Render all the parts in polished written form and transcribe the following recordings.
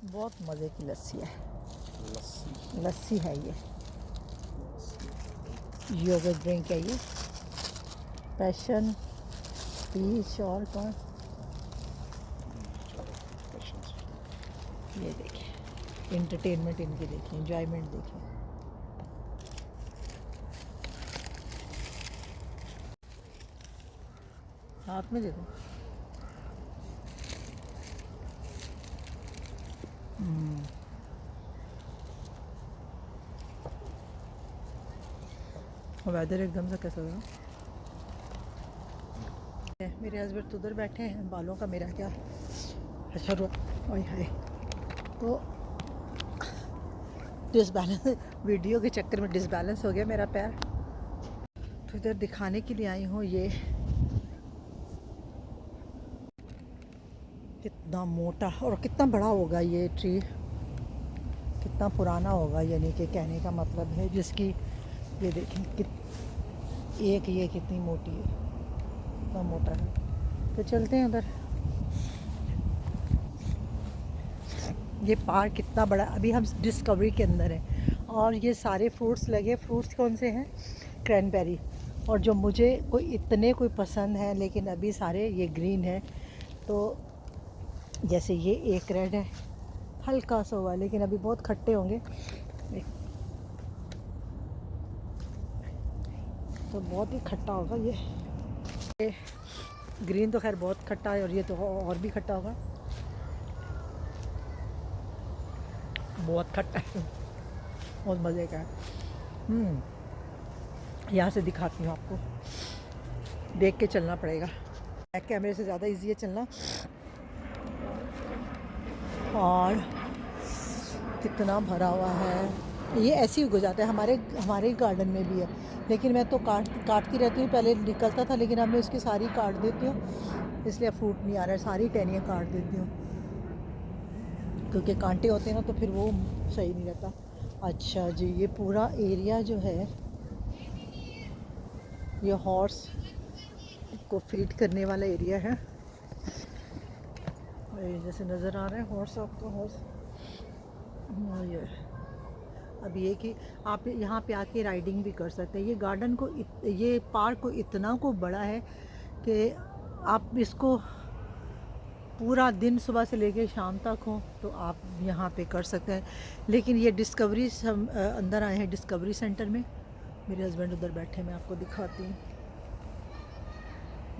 बहुत मज़े की लस्सी है। लस्सी लस्सी है ये, योगर्ट ड्रिंक है ये। पैशन, पीच और कौन, ये देखिए इंटरटेनमेंट इनकी, देखिए एंजॉयमेंट देखिए। हाथ में दे दो। वेदर एकदम से कैसा था। मेरे हस्बैंड तो उधर बैठे हैं, बालों का मेरा क्या अच्छा ओए हाय। तो डिसबैलेंस, वीडियो के चक्कर में डिसबैलेंस हो गया मेरा पैर। तो इधर दिखाने के लिए आई हूँ ये कितना मोटा और कितना बड़ा होगा ये ट्री, कितना पुराना होगा, यानी कि कहने का मतलब है जिसकी ये देखें एक ये कितनी मोटी है, कितना मोटा है। तो चलते हैं उधर। ये पार्क कितना बड़ा, अभी हम डिस्कवरी के अंदर हैं और ये सारे फ्रूट्स लगे। फ्रूट्स कौन से हैं? क्रैनबेरी, और जो मुझे कोई पसंद है, लेकिन अभी सारे ये ग्रीन है। तो जैसे ये एक रेड है, हल्का सा हुआ, लेकिन अभी बहुत खट्टे होंगे। तो बहुत ही खट्टा होगा ये ग्रीन तो खैर बहुत खट्टा है, और ये तो और भी खट्टा होगा, बहुत खट्टा है, बहुत मज़े का है। यहाँ से दिखाती हूँ आपको, देख के चलना पड़ेगा, बैक कैमरे से ज़्यादा इजी है चलना। और कितना भरा हुआ है, ये ऐसे ही उग जाता है, हमारे गार्डन में भी है, लेकिन मैं तो काटती रहती हूँ। पहले निकलता था, लेकिन अब मैं उसकी सारी काट देती हूँ, इसलिए फ्रूट नहीं आ रहा है। सारी टहनियाँ काट देती हूँ, क्योंकि कांटे होते हैं ना, तो फिर वो सही नहीं रहता। अच्छा जी, ये पूरा एरिया जो है ये हॉर्स को फीड करने वाला एरिया है। ये जैसे नज़र आ रहा है हॉर्स आपको, हॉर्स ये अब ये कि आप यहाँ पे आके राइडिंग भी कर सकते हैं। ये गार्डन को ये पार्क को इतना को बड़ा है कि आप इसको पूरा दिन सुबह से लेके शाम तक हो तो आप यहाँ पे कर सकते हैं। लेकिन ये डिस्कवरी अंदर आए हैं डिस्कवरी सेंटर में। मेरे हस्बैंड उधर बैठे, मैं आपको दिखाती हूँ,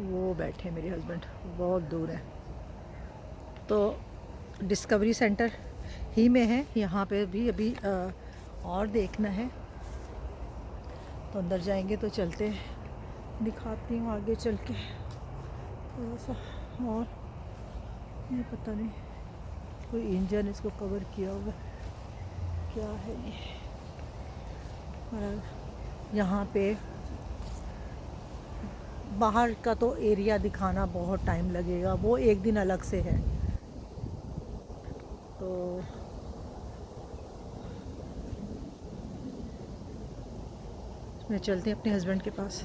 वो बैठे मेरे हस्बैंड, बहुत दूर है। तो डिस्कवरी सेंटर ही में है, यहाँ पे भी अभी और देखना है, तो अंदर जाएंगे तो चलते दिखाती हूँ आगे चल के थोड़ा सा। और ये पता नहीं कोई इंजन इसको कवर किया होगा, क्या है ये। और यहाँ पे बाहर का तो एरिया दिखाना बहुत टाइम लगेगा, वो एक दिन अलग से है। तो मैं चलते हैं अपने हस्बैंड के पास।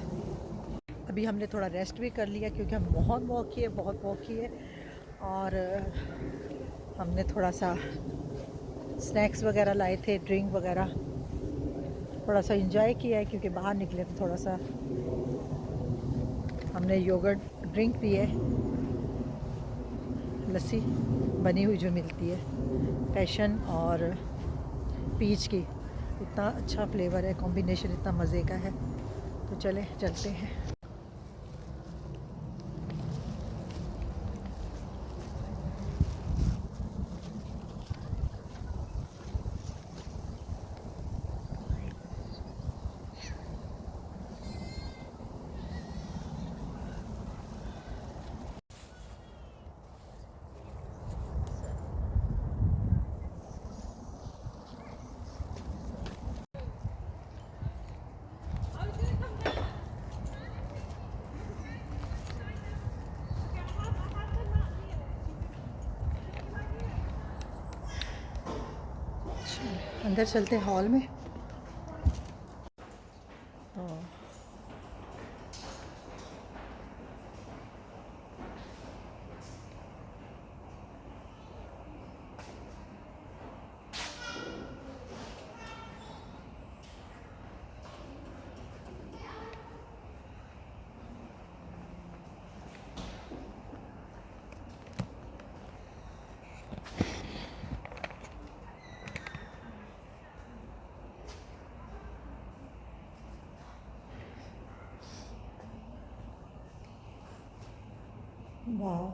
अभी हमने थोड़ा रेस्ट भी कर लिया, क्योंकि हम बहुत वॉक किए, और हमने थोड़ा सा स्नैक्स वगैरह लाए थे, ड्रिंक वगैरह, थोड़ा सा इंजॉय किया है, क्योंकि बाहर निकले तो थोड़ा सा हमने योगर्ट ड्रिंक पी है, लस्सी बनी हुई जो मिलती है, पैशन और पीच की। इतना अच्छा फ्लेवर है, कॉम्बिनेशन इतना मज़े का है। तो चलते हैं। अंदर चलते हैं हॉल में। तो वाह,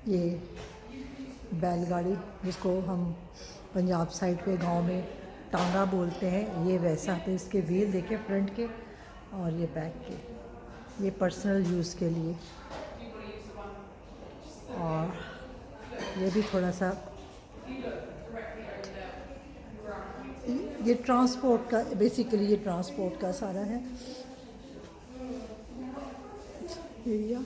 ये बैलगाड़ी जिसको हम पंजाब साइड पे गांव में टांगा बोलते हैं, ये वैसा। तो इसके व्हील देखिए फ्रंट के और ये बैक के, ये पर्सनल यूज़ के लिए। और ये भी थोड़ा सा, ये ट्रांसपोर्ट का, बेसिकली ये ट्रांसपोर्ट का सारा है एरिया।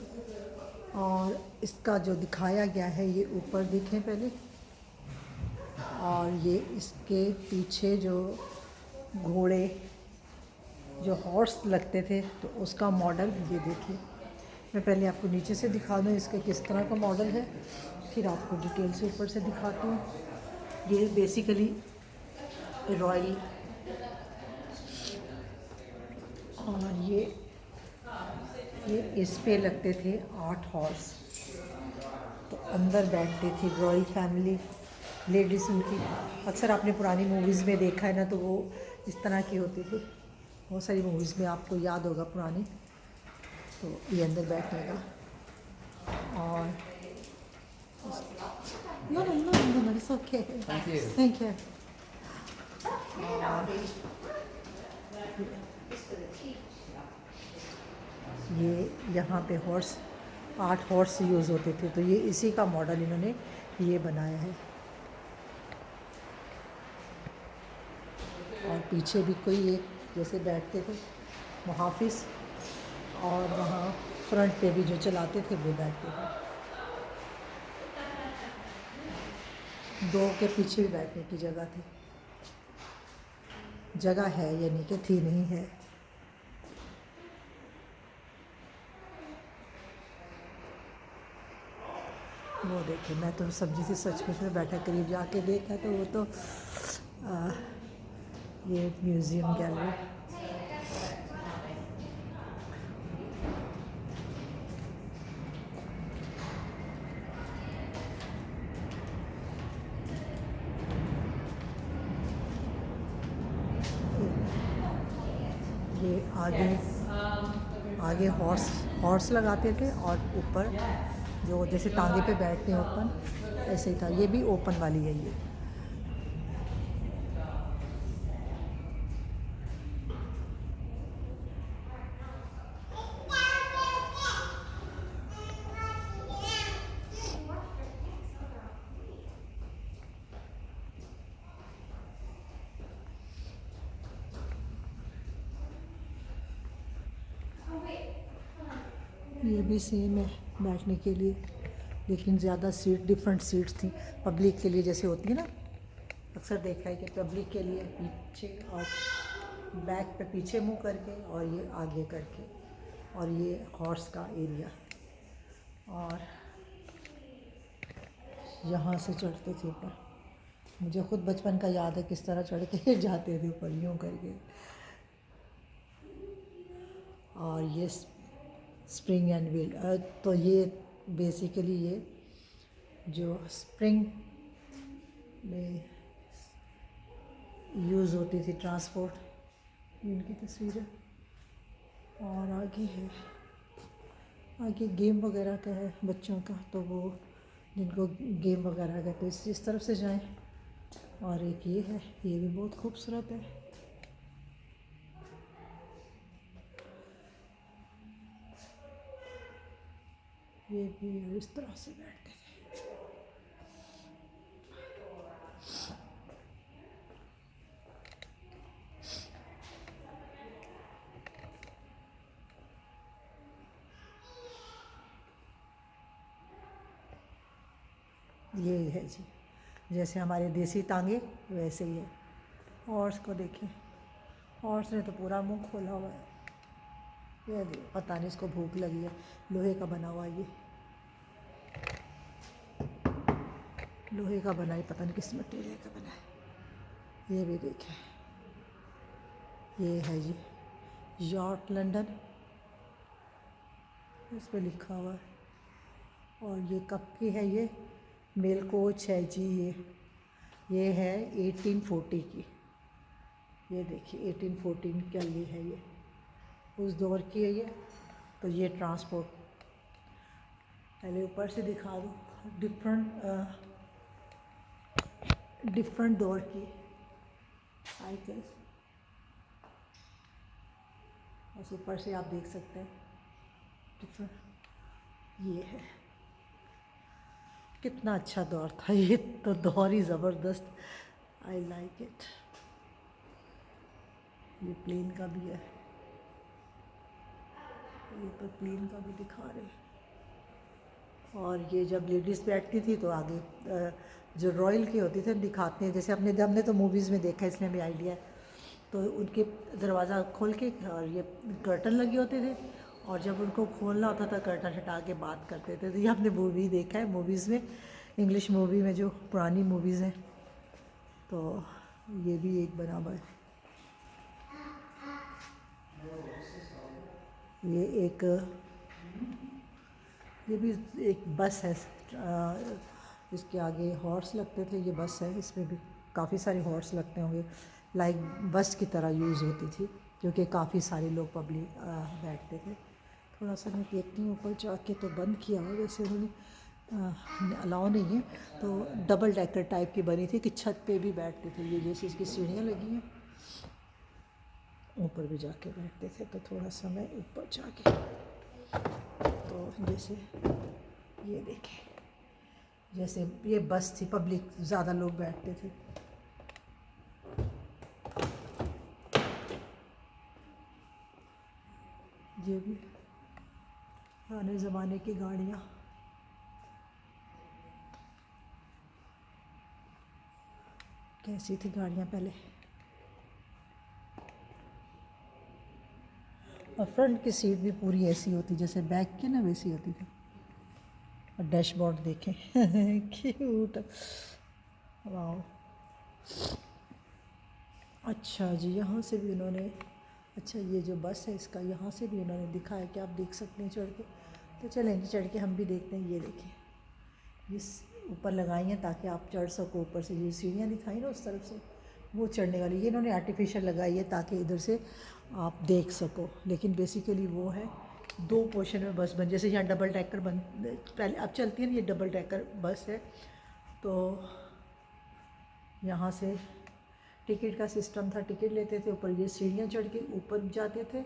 और इसका जो दिखाया गया है ये ऊपर देखें पहले, और ये इसके पीछे जो घोड़े, जो हॉर्स लगते थे, तो उसका मॉडल ये देखिए। मैं पहले आपको नीचे से दिखा दूँ इसका किस तरह का मॉडल है, फिर आपको डिटेल से ऊपर से दिखाती हूँ। ये बेसिकली रॉयल, और ये इस पे लगते थे 8 हॉर्स। तो अंदर बैठती थी रॉयल फैमिली, लेडीज़ उनकी। अक्सर आपने पुरानी मूवीज़ में देखा है ना, तो वो इस तरह की होती थी। बहुत सारी मूवीज़ में आपको याद होगा पुरानी। तो ये अंदर बैठने का। और no no no no no, it's okay, thank you. ये यहाँ पे 8 हॉर्स यूज़ होते थे, तो ये इसी का मॉडल इन्होंने ये बनाया है। और पीछे भी कोई एक जैसे बैठते थे मुहाफिज, और वहाँ फ्रंट पे भी जो चलाते थे वो बैठते थे। 2 के पीछे भी बैठने की जगह थी, जगह है यानी कि थी नहीं है। वो देखे, मैं तो सब्जी से सचमुच में बैठा, करीब जाके देखा तो वो तो ये म्यूज़ियम गैलरी। ये आगे हॉर्स लगाते थे, और ऊपर जो जैसे टांगे पे बैठते हैं ओपन, ऐसे ही था। ये भी ओपन वाली है ये। ये भी सेम है बैठने के लिए, लेकिन ज़्यादा सीट, डिफरेंट सीट्स थी पब्लिक के लिए, जैसे होती है ना। अक्सर देखा है कि पब्लिक के लिए पीछे, और बैक पे पीछे मुंह करके, और ये आगे करके, और ये हॉर्स का एरिया। और यहाँ से चढ़ते थे ऊपर। मुझे खुद बचपन का याद है किस तरह चढ़ के जाते थे ऊपर यूँ करके। और ये स्प्रिंग एंड व्हील, तो ये बेसिकली ये जो स्प्रिंग में यूज़ होती थी ट्रांसपोर्ट, इनकी तस्वीरें। और आगे गेम वगैरह का है बच्चों का, तो वो जिनको गेम वगैरह का, तो इस तरफ से जाएं। और एक ये है, ये भी बहुत खूबसूरत है। ये भी इस तरह से बैठते थे। ये है जी, जैसे हमारे देसी तांगे वैसे ही है। और इसको देखें, हॉर्स ने तो पूरा मुंह खोला हुआ है। ये पता नहीं इसको भूख लगी है। लोहे का बना हुआ ये, लोहे का बना है, पता नहीं किस मटेरियल का बना है। ये भी देखें, ये है जी यॉर्क लंदन, इस पे लिखा हुआ है। और ये कब की है? ये मेल कोच है जी। ये है 1840 की। ये देखिए 1814 का ये है, ये उस दौर की है ये। तो ये ट्रांसपोर्ट पहले ऊपर से दिखा दो, डिफरेंट दौर की साइकिल्स। बस ऊपर से आप देख सकते हैं डिफरेंट। ये है, कितना अच्छा दौर था ये तो, दौर ही ज़बरदस्त। I like it. ये प्लेन का भी है, ये तो प्लेन का भी दिखा रहे। और ये जब लेडीज़ बैठती थी तो आगे जो रॉयल की होती थी दिखाते हैं, जैसे हमने तो मूवीज़ में देखा, इसलिए हमें आइडिया है। तो उनके दरवाज़ा खोल के और ये कर्टन लगे होते थे, और जब उनको खोलना होता था कर्टन हटा के बात करते थे। तो ये आपने मूवी देखा है, मूवीज़ में, इंग्लिश मूवी में जो पुरानी मूवीज़ हैं। तो ये भी एक बना हुआ है। ये भी एक बस है, इसके आगे हॉर्स लगते थे। ये बस है, इसमें भी काफ़ी सारे हॉर्स लगते होंगे, लाइक बस की तरह यूज़ होती थी, क्योंकि काफ़ी सारे लोग पब्लिक बैठते थे। थोड़ा सा मैं देखती हूँ ऊपर जाके, तो बंद किया हुआ, वैसे उन्होंने अलाउ नहीं है। तो डबल डेकर टाइप की बनी थी कि छत पे भी बैठते थे। ये जैसे इसकी सीढ़ियाँ लगी हैं, ऊपर भी जाके बैठते थे। तो थोड़ा सा मैं ऊपर जाके, तो जैसे ये देखें, जैसे ये बस थी, पब्लिक ज़्यादा लोग बैठते थे। ये भी पुराने ज़माने की गाड़ियाँ, कैसी थी गाड़ियाँ पहले। और फ्रंट की सीट भी पूरी ऐसी होती जैसे बैक की ना, वैसी होती थी। और डैशबोर्ड देखें क्यूट, वाह। अच्छा जी, यहाँ से भी उन्होंने, अच्छा ये जो बस है इसका यहाँ से भी उन्होंने दिखाया कि आप देख सकते हैं चढ़ के। तो चलें चढ़ के हम भी देखते हैं। ये देखें, ये ऊपर लगाई हैं ताकि आप चढ़ सको ऊपर से। ये सीढ़ियाँ दिखाई ना उस तरफ से, वो चढ़ने वाली, ये इन्होंने आर्टिफिशियल लगाई है ताकि इधर से आप देख सको। लेकिन बेसिकली वो है 2 पोर्शन में बस बन, जैसे यहाँ डबल डेकर बन, पहले अब चलती है ना, ये डबल डेकर बस है। तो यहाँ से टिकट का सिस्टम था, टिकट लेते थे, ऊपर ये सीढ़ियाँ चढ़ के ऊपर जाते थे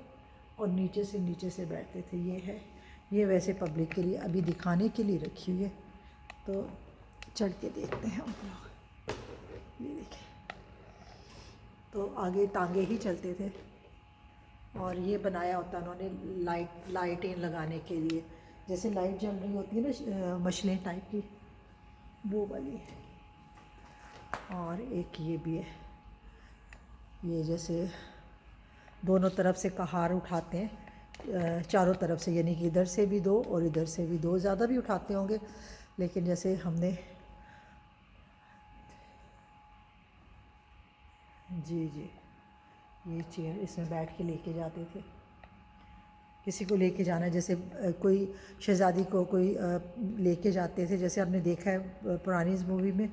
और नीचे से बैठते थे। ये है, ये वैसे पब्लिक के लिए अभी दिखाने के लिए रखी हुई है। तो चढ़ के देखते हैं हम लोग। ये देखें, तो आगे टांगे ही चलते थे, और ये बनाया होता उन्होंने लाइटें लगाने के लिए, जैसे लाइट जल रही होती है ना मशलें टाइप की, वो वाली। और एक ये भी है, ये जैसे दोनों तरफ से कहार उठाते हैं, चारों तरफ से, यानी कि इधर से भी 2 और इधर से भी 2, ज़्यादा भी उठाते होंगे, लेकिन जैसे हमने, जी जी, ये चेयर, इसमें बैठ के लेके जाते थे। किसी को लेके जाना है, जैसे कोई शहज़ादी को कोई लेके जाते थे, जैसे आपने देखा है पुरानी इस मूवी में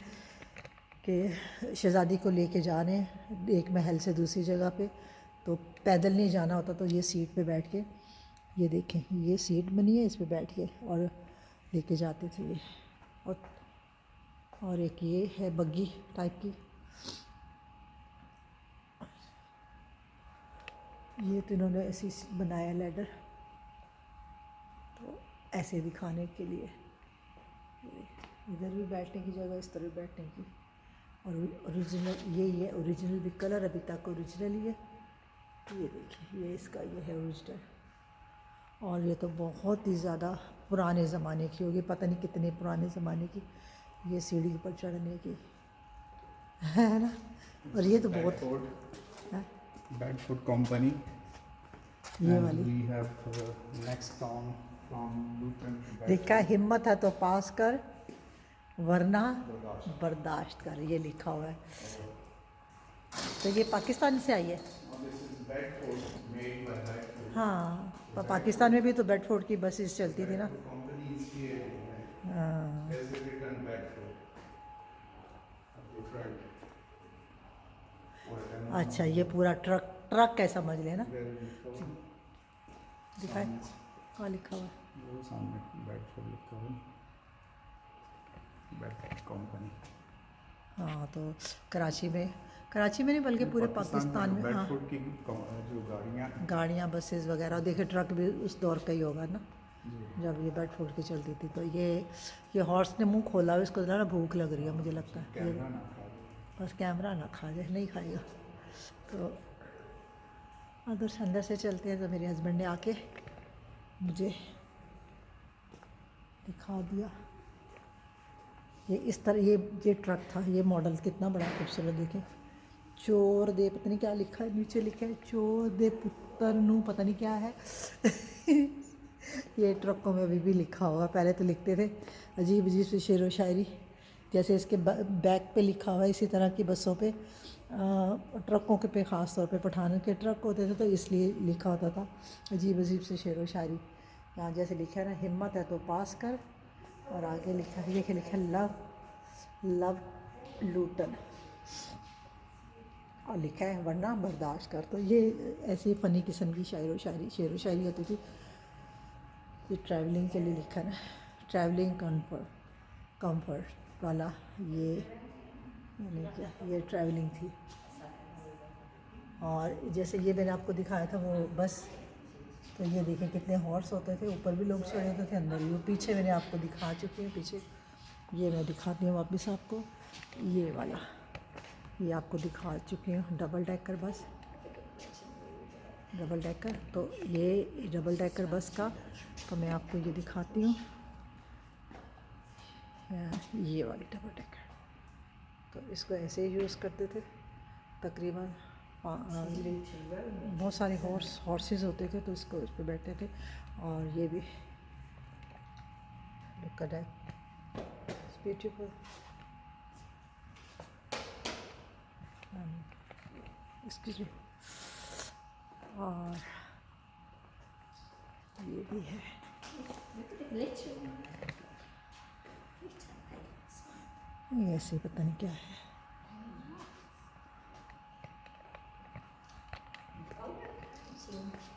कि शहज़ादी को लेके जाने एक महल से दूसरी जगह पे, तो पैदल नहीं जाना होता, तो ये सीट पे बैठ के, ये देखें ये सीट बनी है, इस पे बैठ के और लेके जाते थे ये। और एक ये है बग्गी टाइप की, ये तो इन्होंने ऐसी बनाया लैडर, तो ऐसे दिखाने के लिए। इधर भी बैठने की जगह, इस तरफ बैठने की। और ओरिजिनल यही है, ओरिजिनल भी कलर अभी तक ओरिजिनल ही है। ये देखिए, ये इसका ये है ओरिजिनल। और ये तो बहुत ही ज़्यादा पुराने ज़माने की होगी, पता नहीं कितने पुराने ज़माने की ये सीढ़ी पर चढ़ने की, है ना। और ये तो बहुत है, Bedford Company. ये And वाली we have next town from Luton to लिखा है, Bedford. हिम्मत है तो पास कर वरना बर्दाश्त। बर्दाश्त कर, ये लिखा हुआ है। तो ये पाकिस्तान से आई है। Now this is Bedford, made by Bedford. हाँ, पर पाकिस्तान में भी तो बेडफोर्ड की बसेस चलती थी ना। Bedford company is here. हाँ, Has written Bedford. Have you tried? Or I don't know. अच्छा, ये पूरा ट्रक ट्रक है समझ लेना। Where is it covered? दिखाए सामने। कहाँ लिखा हुआ है? वो सामने Bedford लिखा हुआ है। Bedford company. हाँ, तो कराची में नहीं बल्कि पूरे पाकिस्तान में। हाँ, बेडफोर्ड की जो गाड़ियाँ गाड़ियाँ बसेस वगैरह, और देखिए ट्रक भी उस दौर का ही होगा ना जी। जब ये बेडफोर्ड की चलती थी। तो ये हॉर्स ने मुंह खोला हुआ, इसको ना भूख लग रही है मुझे लगता है। ये कैमरा ना खा लो। बस कैमरा ना खा जाए, नहीं खाएगा। तो अंदर से चलते हैं। तो मेरे हस्बैंड ने आके मुझे दिखा दिया। ये इस तरह ये ट्रक था, ये मॉडल कितना बड़ा खूबसूरत, देखें। चोर दे, पता नहीं क्या लिखा है, नीचे लिखा है चोर दे पुत्र नू, पता नहीं क्या है। ये ट्रकों में अभी भी लिखा हुआ, पहले तो लिखते थे अजीब अजीब से शेर व शायरी, जैसे इसके बैक पे लिखा हुआ है। इसी तरह की बसों पे, ट्रकों के पे ख़ास तौर पे पठान के ट्रक होते थे तो इसलिए लिखा होता था अजीब अजीब से शेर व शायरी। यहाँ जैसे लिखा है ना, हिम्मत है तो पास कर, और आगे लिखा है, ये लिखा है लव लूटन, और लिखा है वरना बर्दाश्त कर। तो ये ऐसी फ़नी किस्म की शेर व शायरी होती थी। ये ट्रैवलिंग के लिए लिखा है ना, ट्रैवलिंग कंफर्ट वाला, ये यानी क्या, ये ट्रैवलिंग थी। और जैसे ये मैंने आपको दिखाया था वो बस, तो ये देखें कितने हॉर्स होते थे, ऊपर भी लोग चढ़े होते थे, अंदर भी। वो पीछे मैंने आपको दिखा चुकी हूँ, पीछे ये मैं दिखाती हूँ वापस आपको। ये वाला ये आपको दिखा चुकी हूँ, double decker bus, double decker. तो ये डबल डेकर बस का तो मैं आपको ये दिखाती हूँ, ये वाली डबल डेकर। तो इसको ऐसे ही यूज़ करते थे तकरीबन। बहुत सारे हॉर्सेस होते थे तो इसको इस पर बैठते थे। और ये भी look at that, it's beautiful. Excuse me. और ये भी है, ये ऐसे पता नहीं क्या है।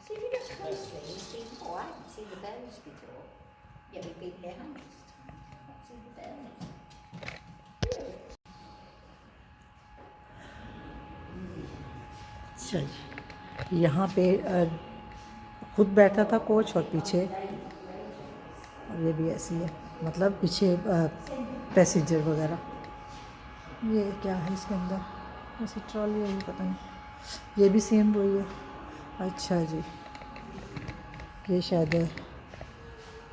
See if you look closely, you see, oh, I haven't seen the bells before. Yeah, we've been here hundreds of times. I've not seen the bells. चलिए, यहाँ पे खुद बैठा था कोच, और पीछे, और ये भी ऐसी है, मतलब पीछे पैसेंजर वगैरह। ये क्या है इसके अंदर, ऐसी ट्रॉली है, ये पता नहीं, ये भी सेम वही है। अच्छा जी, ये शायद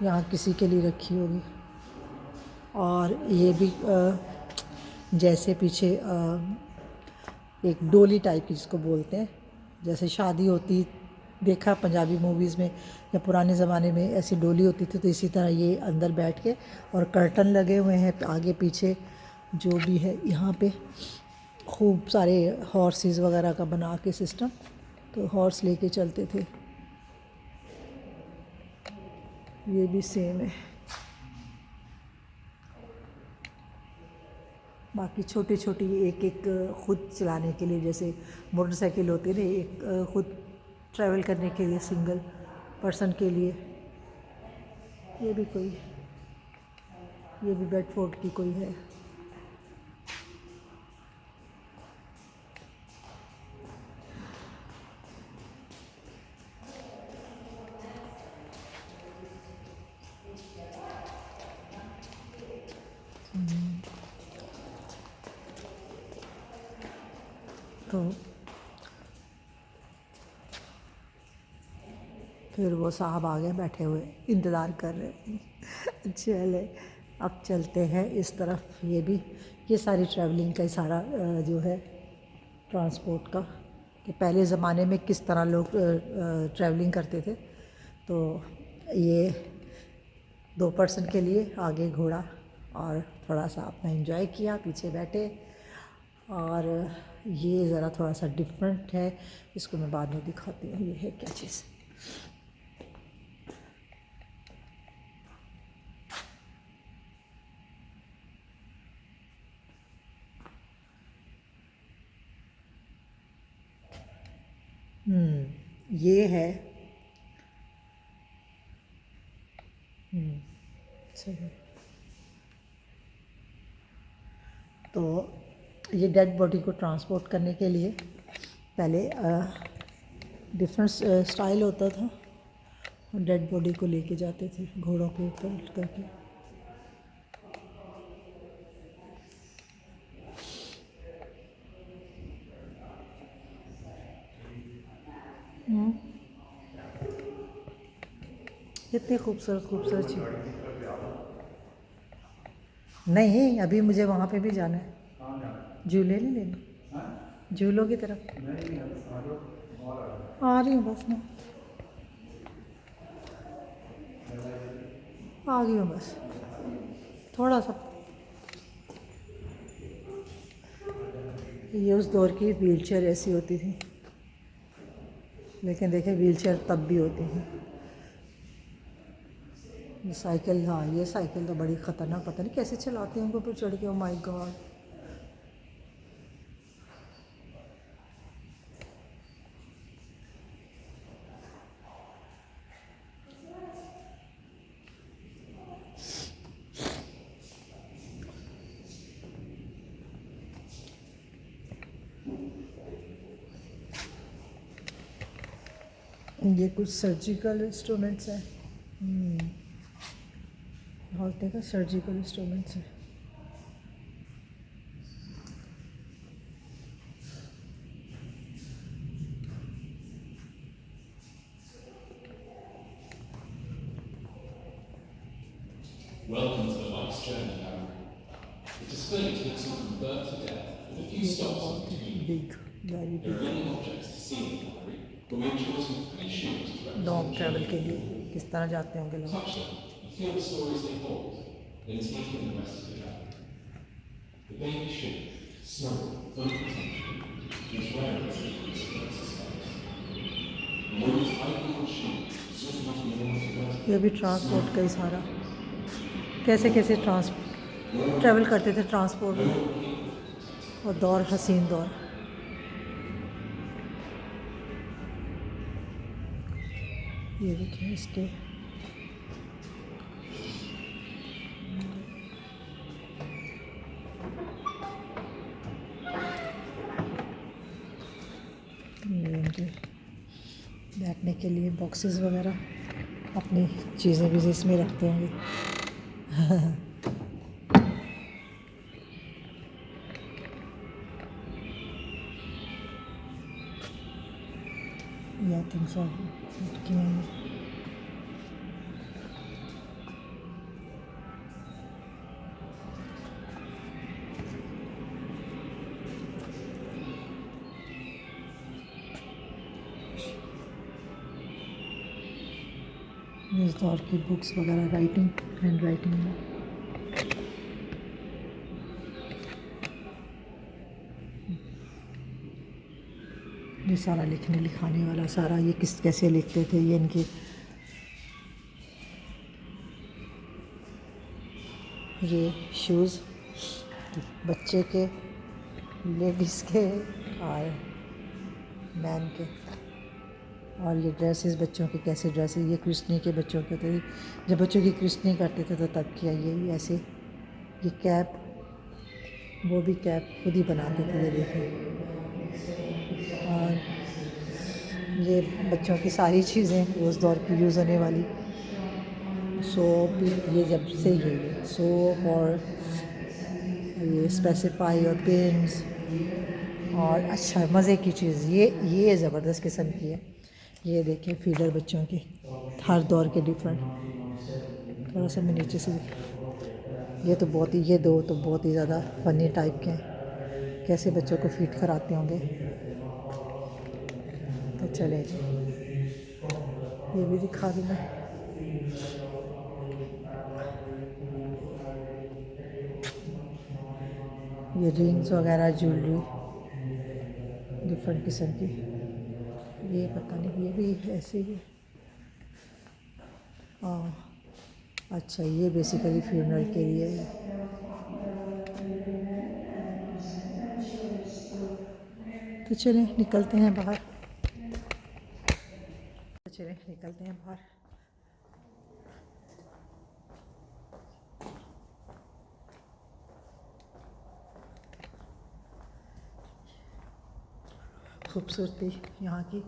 यहाँ किसी के लिए रखी होगी। और ये भी जैसे पीछे एक डोली टाइप की जिसको बोलते हैं, जैसे शादी होती देखा पंजाबी मूवीज़ में या पुराने ज़माने में ऐसी डोली होती थी, तो इसी तरह ये अंदर बैठ के, और कर्टन लगे हुए हैं आगे पीछे जो भी है। यहाँ पे खूब सारे हॉर्सेस वगैरह का बना के सिस्टम, तो हॉर्स लेके चलते थे। ये भी सेम है। बाकी छोटी छोटी एक एक ख़ुद चलाने के लिए, जैसे मोटरसाइकिल होती है ना, एक ख़ुद ट्रैवल करने के लिए सिंगल पर्सन के लिए। ये भी कोई, ये भी बेडफोर्ड की कोई है। तो फिर वो साहब आ गए, बैठे हुए इंतज़ार कर रहे हैं। चले अब चलते हैं इस तरफ। ये भी, ये सारी ट्रैवलिंग का ही सारा जो है ट्रांसपोर्ट का कि पहले ज़माने में किस तरह लोग ट्रैवलिंग करते थे। तो ये 2 पर्सन के लिए आगे घोड़ा, और थोड़ा सा अपना एंजॉय किया, पीछे बैठे। और ये ज़रा थोड़ा सा डिफरेंट है, इसको मैं बाद में दिखाती हूँ ये है क्या चीज़। ये है सही। तो ये डेड बॉडी को ट्रांसपोर्ट करने के लिए पहले डिफरेंट स्टाइल होता था, डेड बॉडी को लेके जाते थे घोड़ों के ऊपर करके। कितनी खूबसूरत खूबसूरत चीज़। नहीं, अभी मुझे वहाँ पे भी जाना है, झूले नहीं लेने, झूलों की तरफ आ रही हूँ बस मैं, आ गई हूँ बस, थोड़ा सा। ये उस दौर की व्हील चेयर ऐसी होती थी, लेकिन देखें व्हील चेयर तब भी होती थी। ये साइकिल, हाँ ये साइकिल तो बड़ी ख़तरनाक, पता नहीं कैसे चलाते हैं उनके ऊपर चढ़ के, ओ माय गॉड। ये कुछ सर्जिकल इंस्ट्रूमेंट्स हैं, बहुत देखा सर्जिकल इंस्ट्रूमेंट्स हैं। Welcome to the life's journey, Harry. The display takes you from birth to death, with a few ये तो stops in बहुत between. Big, very There are big. many objects to see in the gallery, but we have chosen 3 shoes to represent long the travel journey. के लिए किस तरह जाते होंगे लोग। Touch them and feel the stories they hold, then take in the rest of the gallery. The baby shoe, small, full of potential, is wearing its equals against its face. The woman's ideal shoe, sort of the north ये भी transport का ही सारा, कैसे कैसे travel करते थे transport में, और दौर हसीन दौर। ये देखिए इसके ये इनके बैठने के लिए बॉक्सेस वगैरह, अपनी चीज़ें भी इसमें रखते होंगे। आई थिंक सो लटकी हैं। इस दौर की बुक्स वगैरह, राइटिंग, हैंड राइटिंग में। ये सारा लिखने लिखाने वाला सारा, ये किस कैसे लिखते थे, ये इनके ये शूज़ बच्चे के, लेडीज़ के और मैन के। और ये ड्रेसेस बच्चों के, कैसे ड्रेसेस, ये क्रिश्चनी के बच्चों के थे, जब बच्चों की क्रिश्चनी करते थे तो तब किया ये ऐसे। ये कैप, वो भी कैप खुद ही बनाते थे, ये देखिए। और ये बच्चों की सारी चीज़ें उस दौर की यूज़ होने वाली, सोप, ये जब से ये सोप और ये स्पेसिफाई और पेन्स, और अच्छा मज़े की चीज़ ये ज़बरदस्त किस्म की है। ये देखिए फीडर बच्चों की, हर दौर के डिफरेंट। थोड़ा सा मैं नीचे से, ये तो बहुत ही, ये दो तो बहुत ही ज़्यादा फनी टाइप के हैं, कैसे बच्चों को फीड कराते होंगे। तो चले जी, ये भी दिखा दूँ मैं। ये रिंग्स वगैरह ज्वेलरी डिफरेंट किस्म की, ये पता नहीं ये भी ऐसे ही है। हाँ अच्छा, ये बेसिकली फ्यूनरल के लिए है। तो चलें निकलते हैं बाहर, तो चलें निकलते हैं बाहर। खूबसूरती यहाँ की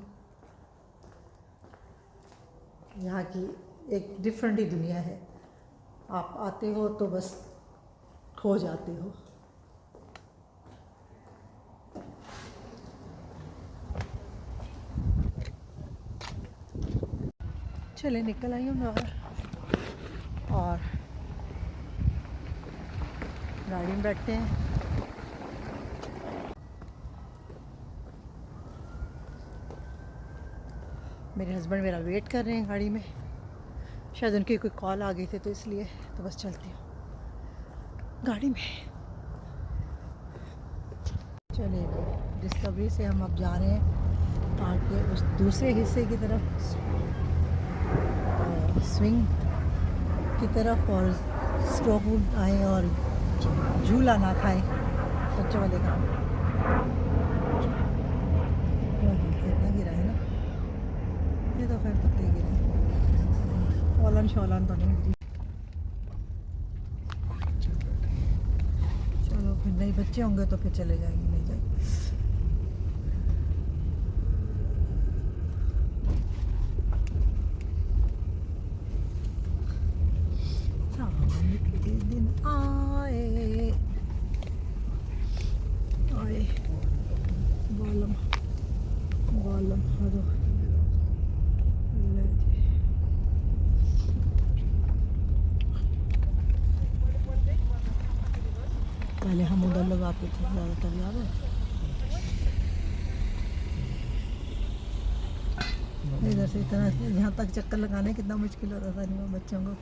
एक डिफरेंट ही दुनिया है। आप आते हो तो बस खो जाते हो। चले निकल आई हूँ बाहर और गाड़ी में बैठते हैं। मेरे हस्बैंड मेरा वेट कर रहे हैं गाड़ी में, शायद उनकी कोई कॉल आ गई थी तो इसलिए। तो बस चलती हूँ गाड़ी में। चलिए डिस्कवरी से हम अब जा रहे हैं पार्क के उस दूसरे हिस्से की तरफ, स्विंग की तरफ, और स्ट्रोक आए और झूला ना खाएं बच्चों वाले का। कितना गिरा है ना, ये तो खैर पत्ते गिरे, ओलन शोलन तो नहीं गिरी। चलो फिर नहीं बच्चे होंगे तो फिर चले जाएंगे, नहीं जाएंगे। के दिन आए आए बालम बालम हरो ले जी। पहले हम उधर लगाते थे ज़्यादातर, याद है? इधर से इतना यहाँ तक चक्कर लगाने कितना मुश्किल होता था नहीं बच्चों को।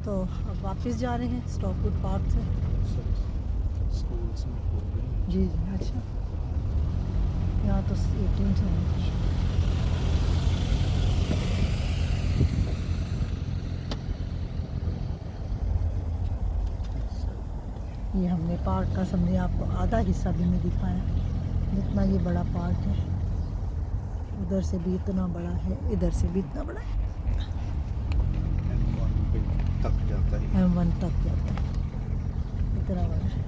तो अब वापस जा रहे हैं स्टॉकवुड पार्क से। स्कूल्स में हो गए। जी जी अच्छा, यहाँ तो 18 से है। ये हमने पार्क का समझे आपको आधा हिस्सा भी नहीं दिखाया, जितना ये बड़ा पार्क है। उधर से भी इतना बड़ा है, इधर से भी इतना बड़ा है। तक जाता है, M1 तक जाता है, इतना बड़ा है।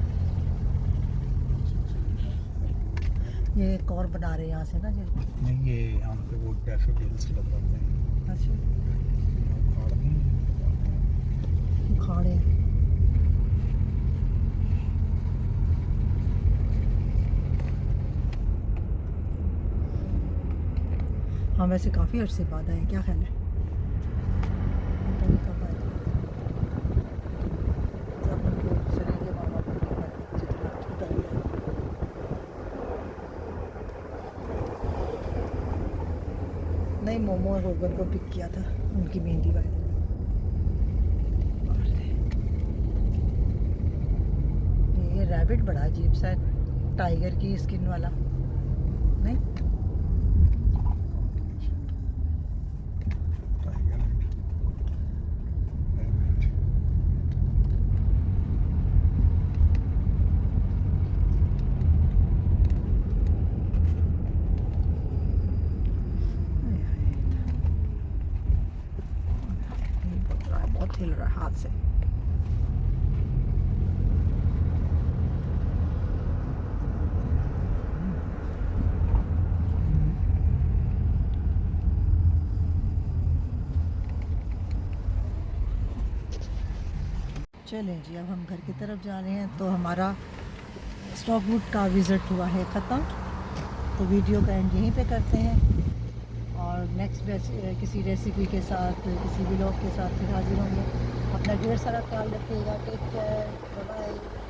ये एक और बना रहे हैं यहाँ से ना जी। नहीं ये यहाँ पे वो डैफोडिल्स लगाते हैं। अच्छा उखाड़ दें। उखाड़े हाँ, वैसे काफ़ी अर्से बाद आए, क्या ख्याल है? पता नहीं कब आए। नहीं, मोमो और गोबर को पिक किया था उनकी मेहंदी वाले दिन। ये रैबिट बड़ा अजीब सा है, टाइगर की स्किन वाला नहीं। टाइगर बहुत हिल रहा है हाथ से। चलें जी, अब हम घर की तरफ जा रहे हैं। तो हमारा स्टॉकवुड का विज़िट हुआ है ख़त्म। तो वीडियो का एंड यहीं पे करते हैं और नेक्स्ट किसी रेसिपी के साथ, किसी व्लॉग के साथ फिर हाजिर होंगे। अपना ढेर सारा ख्याल रखिएगा। Take care, bye bye.